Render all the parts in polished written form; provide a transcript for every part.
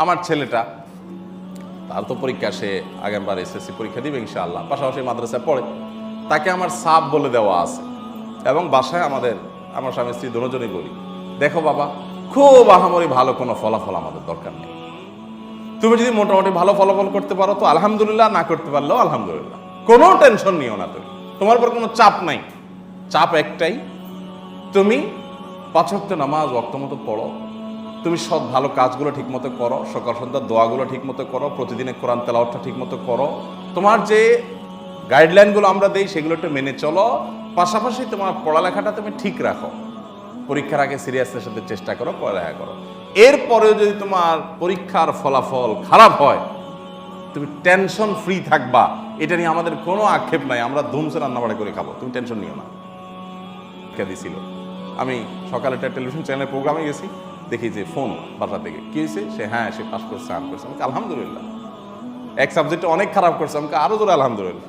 আমার ছেলেটা, তার তো পরীক্ষা, সে আগেরবার এসএসসি পরীক্ষা দিবে ইনশাআল্লাহ, পাশাপাশি মাদ্রাসায় পড়ে। তাকে আমার সাব বলে দেওয়া আছে, এবং বাসায় আমার স্বামী স্ত্রী দুজনই বলি, দেখো বাবা, খুব আহামরি ভালো কোনো ফলাফল আমাদের দরকার নেই। তুমি যদি মোটামুটি ভালো ফলাফল করতে পারো তো আলহামদুলিল্লাহ, না করতে পারলেও আলহামদুলিল্লাহ, কোনো টেনশন নিও না। তোমার উপর কোনো চাপ নাই। চাপ একটাই, তুমি 5 ওয়াক্ত নামাজ ওয়াক্ত মতো পড়ো, তুমি সব ভালো কাজগুলো ঠিক মতো করো, সকাল সন্ধ্যার দোয়াগুলো ঠিক মতো করো, প্রতিদিনের কোরআন তেলাওয়াতটা ঠিক মতো করো, তোমার যে গাইডলাইনগুলো আমরা দেই সেগুলো একটু মেনে চলো, পাশাপাশি তোমার পড়ালেখাটা তুমি ঠিক রাখো, পরীক্ষার আগে সিরিয়াসনেস সাথে চেষ্টা করো, পড়ালেখা করো। এরপরেও যদি তোমার পরীক্ষার ফলাফল খারাপ হয়, তুমি টেনশন ফ্রি থাকবা, এটা নিয়ে আমাদের কোনো আক্ষেপ নাই, আমরা ধুমসে রান্নাবাড়া করে খাবো, তুমি টেনশন নিও না। দিছিল, আমি সকালে একটা টেলিভিশন চ্যানেলের প্রোগ্রামে গেছি, দেখি যে ফোন বাসা থেকে, কি হয়েছে, সে পাস করছে, আম করছে, আমাকে আলহামদুলিল্লাহ। এক সাবজেক্টে অনেক খারাপ করছে, আমাকে আরো জোরে আলহামদুলিল্লাহ।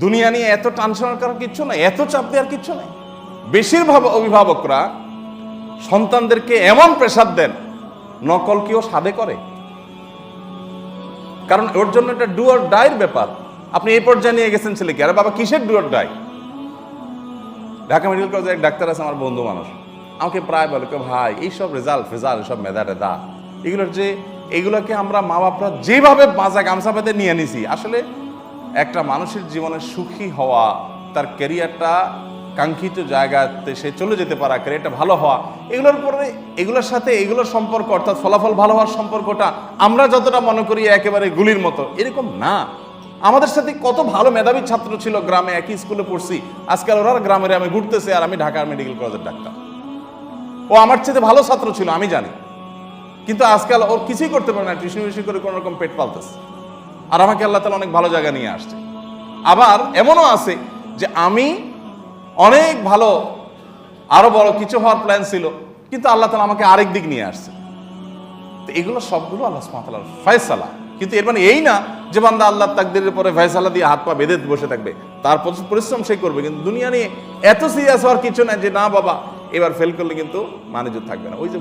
দুনিয়া নিয়ে এত টেনশন করার কিচ্ছু নাই, এত চাপ দেওয়ার কিচ্ছু নাই। বেশিরভাগ অভিভাবকরা সন্তানদেরকে এমন প্রেসার দেন, নকল কেউ সাধে করে, কারণ ওর জন্য এটা ডু অর ডাইর ব্যাপার। আপনি এই পর্যায়ে নিয়ে গেছেন ছেলেকে, আরে বাবা কিসের do or die? Dhaka medical কলেজে এক ডাক্তার আছে, আমার বন্ধু মানুষ, আমাকে প্রায় বলে, ভাই এইসব রেজাল্ট সব মেধা টেধা, এগুলোকে আমরা মা বাপরা যেভাবে বাঁচা গামছা পেতে নিয়ে নিছি, আসলে একটা মানুষের জীবনে সুখী হওয়া, তার ক্যারিয়ারটা কাঙ্ক্ষিত জায়গাতে সে চলে যেতে পারা, ক্যারিয়ারটা ভালো হওয়া, এগুলোর সাথে এগুলোর সম্পর্ক, অর্থাৎ ফলাফল ভালো হওয়ার সম্পর্কটা আমরা যতটা মনে করি একেবারে গুলির মতো, এরকম না। আমাদের সাথে কত ভালো মেধাবী ছাত্র ছিল, গ্রামে একই স্কুলে পড়ছি, আজকাল ওরা গ্রামের আমি ঘুরতেছে, আর আমি ঢাকার মেডিকেল কলেজের ডাক্তার। ও আমার চেয়ে ভালো ছাত্র ছিল, আমি জানি, কিন্তু আজকাল ওর কিছুই করতে পারে না, টিউশন করে কোনো রকম পেট পালতেছে, আর আমাকে আল্লাহ তাআলা অনেক ভালো জায়গা নিয়ে আসছে। আবার এমনও আছে যে আমি অনেক ভালো, আরো বড় কিছু হওয়ার প্ল্যান ছিল, কিন্তু আল্লাহ তাআলা আমাকে আরেক দিক নিয়ে আসছে। তো এগুলো সবগুলো আল্লাহ সুবহানাহু ওয়া তাআলার ফয়সালা, কিন্তু এর মানে এই না যে বান্দা আল্লাহর তাকদীরের পরে ফয়সালা দিয়ে হাত পা বেঁধে বসে থাকবে, তার পরিশ্রম সে করবে, কিন্তু দুনিয়া নিয়ে এত সিরিয়াস হওয়ার কিছু না যে না বাবা এবার ফেল করলে কিন্তু মানিজ্য থাকবে না। ওই যে